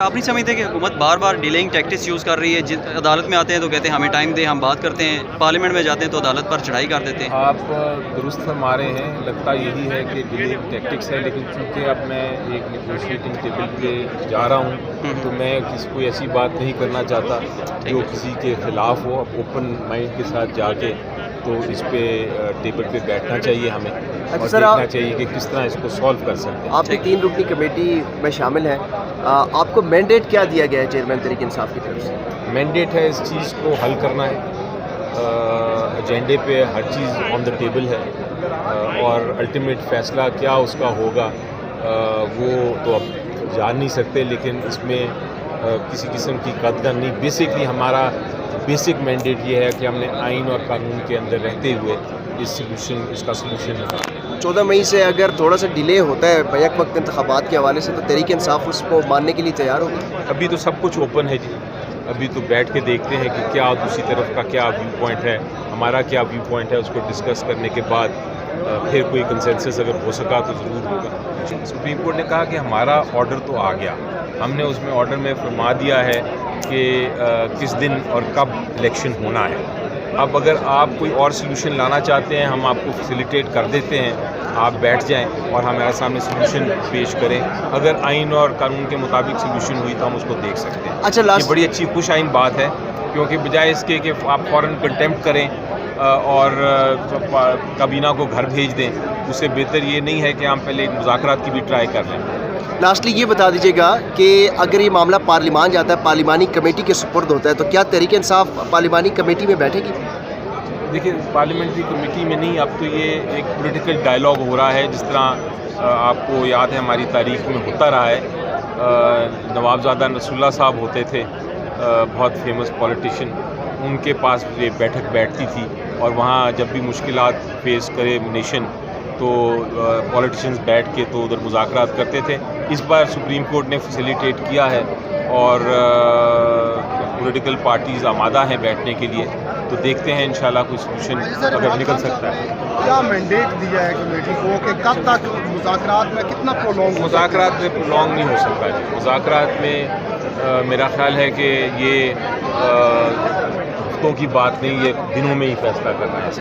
آپ نہیں سمجھتے کہ حکومت بار بار ڈیلنگ ٹیکٹکس یوز کر رہی ہے؟ عدالت میں آتے ہیں تو کہتے ہیں ہمیں ٹائم دیں، ہم بات کرتے ہیں، پارلیمنٹ میں جاتے ہیں تو عدالت پر چڑھائی کر دیتے ہیں۔ آپ درست فرما رہے ہیں، لگتا یہی ہے کہ ڈیلنگ ٹیکٹکس ہے، لیکن چونکہ اب میں ایک نیگوشیٹنگ ٹیبل پہ جا رہا ہوں تو میں کسی کو ایسی بات نہیں کرنا چاہتا جو کسی کے خلاف ہو۔ اب اوپن مائنڈ کے ساتھ جا کے تو اس پہ ٹیبل پہ بیٹھنا چاہیے ہمیں اور دیکھنا چاہیے کہ کس طرح اس کو سالو کر سکتے ہیں۔ آپ کی 3 رکنی کمیٹی میں شامل ہیں، آپ کو مینڈیٹ کیا دیا گیا ہے چیئرمین تحریک انصاف کی طرف سے؟ مینڈیٹ ہے اس چیز کو حل کرنا ہے، ایجنڈے پہ ہر چیز آن دا ٹیبل ہے، اور الٹیمیٹ فیصلہ کیا اس کا ہوگا وہ تو اب جان نہیں سکتے، لیکن اس میں کسی قسم کی قدر نہیں۔ بیسکلی ہمارا بیسک مینڈیٹ یہ ہے کہ ہم نے آئین اور قانون کے اندر رہتے ہوئے اس کا سلوشن نکالا۔ 14 مئی سے اگر تھوڑا سا ڈیلے ہوتا ہے بیک وقت انتخابات کے حوالے سے تو تحریک انصاف اس کو ماننے کے لیے تیار ہوگی؟ ابھی تو سب کچھ اوپن ہے جی، ابھی تو بیٹھ کے دیکھتے ہیں کہ کیا دوسری طرف کا کیا ویو پوائنٹ ہے، ہمارا کیا ویو پوائنٹ ہے، اس کو ڈسکس کرنے کے بعد پھر کوئی کنسنسس اگر ہو سکا تو ضرور ہوگا۔ سپریم کورٹ نے کہا کہ ہمارا آرڈر تو آ گیا، ہم نے اس میں آرڈر میں فرما دیا ہے کہ کس دن اور کب الیکشن ہونا ہے۔ اب اگر آپ کوئی اور سلوشن لانا چاہتے ہیں ہم آپ کو فیسیلیٹیٹ کر دیتے ہیں، آپ بیٹھ جائیں اور ہمارے سامنے سلوشن پیش کریں۔ اگر آئین اور قانون کے مطابق سلوشن ہوئی تو ہم اس کو دیکھ سکتے ہیں۔ اچھا، یہ بڑی اچھی خوش آئین بات ہے، کیونکہ بجائے اس کے کہ آپ فوراً کنٹیمپٹ کریں اور کابینہ کو گھر بھیج دیں، اس سے بہتر یہ نہیں ہے کہ ہم پہلے مذاکرات کی بھی ٹرائی کر لیں۔ لاسٹلی یہ بتا دیجیے گا کہ اگر یہ معاملہ پارلیمان جاتا ہے، پارلیمانی کمیٹی کے سپرد ہوتا ہے، تو کیا تحریک انصاف پارلیمانی کمیٹی میں بیٹھے گی؟ دیکھیں، پارلیمنٹری کمیٹی میں نہیں، اب تو یہ ایک پولیٹیکل ڈائلاگ ہو رہا ہے، جس طرح آپ کو یاد ہے ہماری تاریخ میں ہوتا رہا ہے۔ نوابزادہ نصر اللہ صاحب ہوتے تھے، بہت فیمس پولیٹیشین، ان کے پاس یہ بیٹھک بیٹھتی تھی اور وہاں جب بھی مشکلات فیس کرے نیشن تو پولیٹیشینز بیٹھ کے تو ادھر مذاکرات کرتے تھے۔ اس بار سپریم کورٹ نے فیسیلیٹیٹ کیا ہے اور پولیٹیکل پارٹیز آمادہ ہیں بیٹھنے کے لیے، تو دیکھتے ہیں انشاءاللہ کوئی سلوشن اگر نکل سکتا ہے۔ کیا مینڈیٹ دیا ہے کمیٹی کو کہ کب تک مذاکرات میں کتنا پرولونگ؟ مذاکرات میں پرولونگ نہیں ہو سکتا جی، مذاکرات میں میرا خیال ہے کہ یہ ہفتوں کی بات نہیں، یہ دنوں میں ہی فیصلہ کرنا ہے۔